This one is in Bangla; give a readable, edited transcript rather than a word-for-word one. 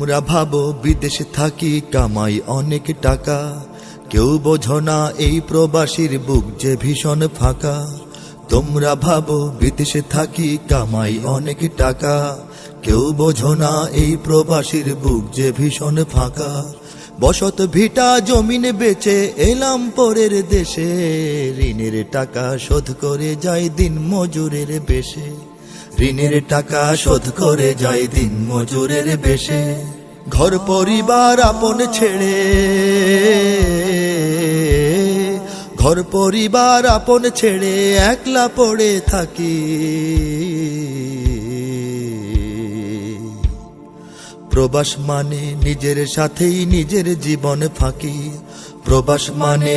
তোমরা ভাবো বিদেশে থাকি কামাই অনেক টাকা, কেউ বোঝো না এই প্রবাসীর বুক যে ভীষণ ফাঁকা। তোমরা ভাবো বিদেশে থাকি কামাই অনেক টাকা, কেউ বোঝো না এই প্রবাসীর বুক যে ভীষণ ফাঁকা। বসত ভিটা জমিন বেচে এলাম পরের দেশে, ঋণের টাকা শোধ করে যাই দিন মজুরের বেশে, ঋণের টাকা শোধ করে যাই দিন মজুরের বেশে। ঘর পরিবার আপন ছেড়ে, ঘর পরিবার আপন ছেড়ে একলা পড়ে থাকি। প্রবাস মানে নিজের সাথেই নিজের জীবন ফাঁকি, প্রবাস মানে